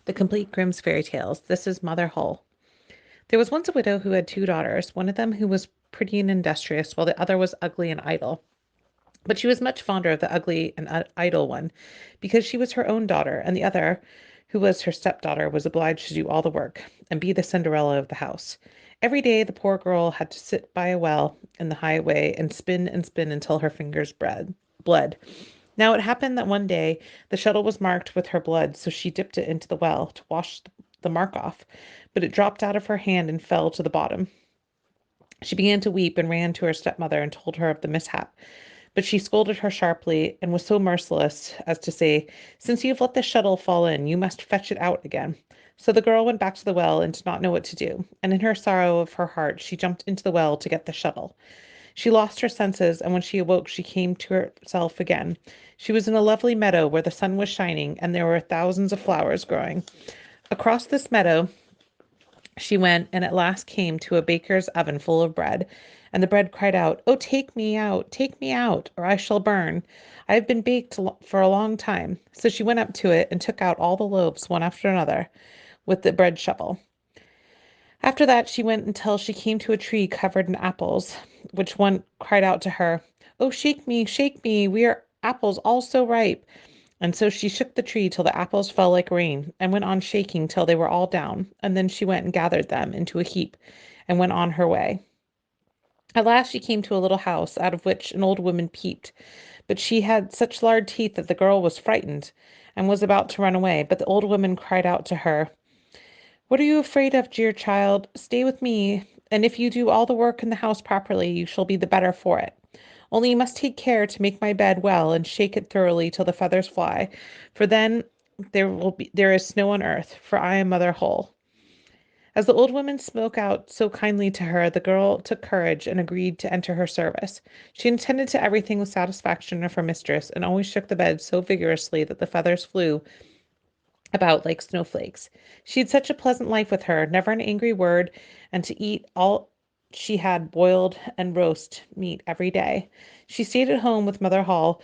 The Complete Grimm's Fairy Tales. This is Mother Hull. There was once a widow who had two daughters, one of them who was pretty and industrious, while the other was ugly and idle. But she was much fonder of the ugly and idle one, because she was her own daughter, and the other, who was her stepdaughter, was obliged to do all the work, and be the Cinderella of the house. Every day the poor girl had to sit by a well in the highway and spin until her fingers bled. Now it happened that one day the shuttle was marked with her blood, so she dipped it into the well to wash the mark off, but it dropped out of her hand and fell to the bottom. She began to weep and ran to her stepmother and told her of the mishap. But she scolded her sharply and was so merciless as to say, "Since you have let the shuttle fall in, you must fetch it out again." So the girl went back to the well and did not know what to do, and in her sorrow of her heart she jumped into the well to get the shuttle. She lost her senses, and when she awoke she came to herself again. She was in a lovely meadow where the sun was shining, and there were thousands of flowers growing. Across this meadow she went, and at last came to a baker's oven full of bread. And the bread cried out, "Oh, take me out, or I shall burn. I have been baked for a long time." So she went up to it and took out all the loaves, one after another, with the bread shovel. After that she went until she came to a tree covered in apples, which one cried out to her, "Oh, shake me, we are apples all so ripe." And so she shook the tree till the apples fell like rain, and went on shaking till they were all down, and then she went and gathered them into a heap, and went on her way. At last she came to a little house, out of which an old woman peeped, but she had such large teeth that the girl was frightened, and was about to run away, but the old woman cried out to her, "What are you afraid of, dear child? Stay with me, and if you do all the work in the house properly, you shall be the better for it. Only you must take care to make my bed well, and shake it thoroughly till the feathers fly, for then there is snow on earth, for I am Mother Hull." As the old woman spoke out so kindly to her, the girl took courage and agreed to enter her service. She attended to everything with satisfaction of her mistress, and always shook the bed so vigorously that the feathers flew about like snowflakes. She had such a pleasant life with her, never an angry word, and to eat all she had boiled and roast meat every day. She stayed at home with Mother Hall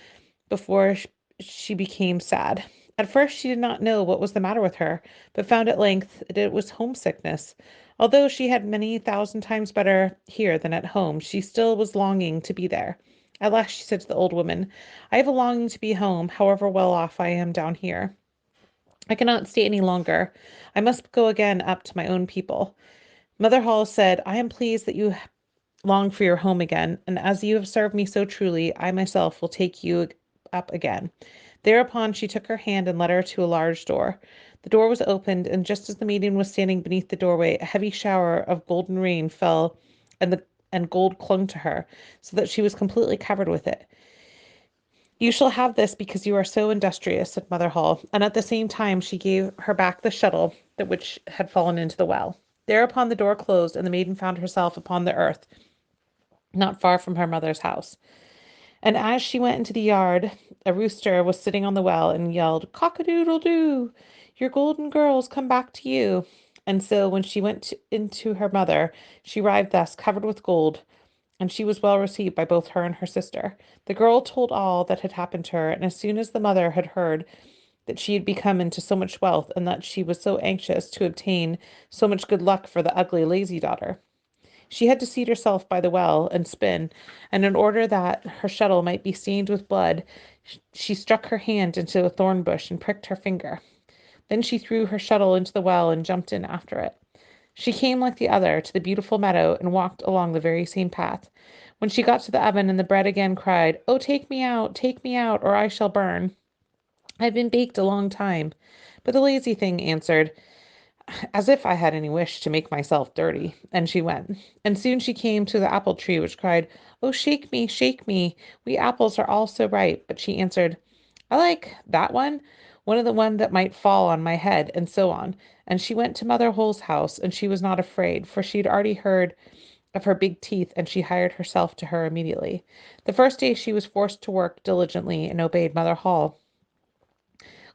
before she became sad. At first she did not know what was the matter with her, but found at length that it was homesickness. Although she had many thousand times better here than at home, she still was longing to be there. At last she said to the old woman, "I have a longing to be home, however well off I am down here. I cannot stay any longer. I must go again up to my own people." Mother Hall said, "I am pleased that you long for your home again, and as you have served me so truly, I myself will take you up again." Thereupon she took her hand and led her to a large door. The door was opened, and just as the maiden was standing beneath the doorway, a heavy shower of golden rain fell, and gold clung to her, so that she was completely covered with it. "You shall have this because you are so industrious," said Mother Hall, and at the same time she gave her back the shuttle that which had fallen into the well. Thereupon the door closed, and the maiden found herself upon the earth, not far from her mother's house. And as she went into the yard, a rooster was sitting on the well and yelled, "Cock-a-doodle-doo! Your golden girls come back to you." And so when she went into her mother, she arrived thus covered with gold, and she was well received by both her and her sister. The girl told all that had happened to her, and as soon as the mother had heard that she had become into so much wealth, and that she was so anxious to obtain so much good luck for the ugly, lazy daughter, she had to seat herself by the well and spin, and in order that her shuttle might be stained with blood, she struck her hand into a thorn bush and pricked her finger. Then she threw her shuttle into the well and jumped in after it. She came like the other to the beautiful meadow and walked along the very same path. When she got to the oven and the bread again cried, "Oh, take me out, or I shall burn. I've been baked a long time." But the lazy thing answered, "As if I had any wish to make myself dirty." And she went. And soon she came to the apple tree, which cried, "Oh, shake me, we apples are all so ripe." But she answered, "I like that one of the one that might fall on my head," and so on. And she went to Mother Hole's house, and she was not afraid, for she had already heard of her big teeth, and she hired herself to her immediately. The first day she was forced to work diligently and obeyed Mother Hall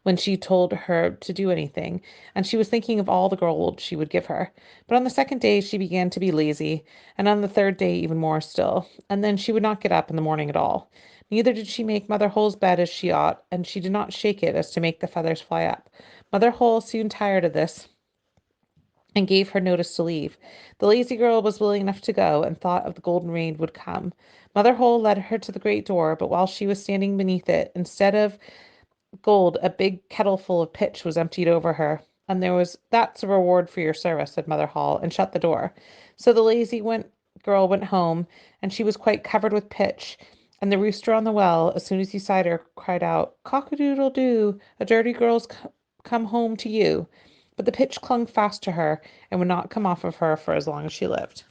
when she told her to do anything, and she was thinking of all the gold she would give her. But on the second day she began to be lazy, and on the third day even more still, and then she would not get up in the morning at all. Neither did she make Mother Hole's bed as she ought, and she did not shake it as to make the feathers fly up. Mother Holle soon tired of this and gave her notice to leave. The lazy girl was willing enough to go, and thought of the golden rain would come. Mother Holle led her to the great door, but while she was standing beneath it, instead of gold, a big kettle full of pitch was emptied over her. And there was, "That's a reward for your service," said Mother Holle, and shut the door. So the girl went home, and she was quite covered with pitch. And the rooster on the well, as soon as he sighted her, cried out, "Cock-a-doodle-doo, a dirty girl's come home to you." But the pitch clung fast to her and would not come off of her for as long as she lived.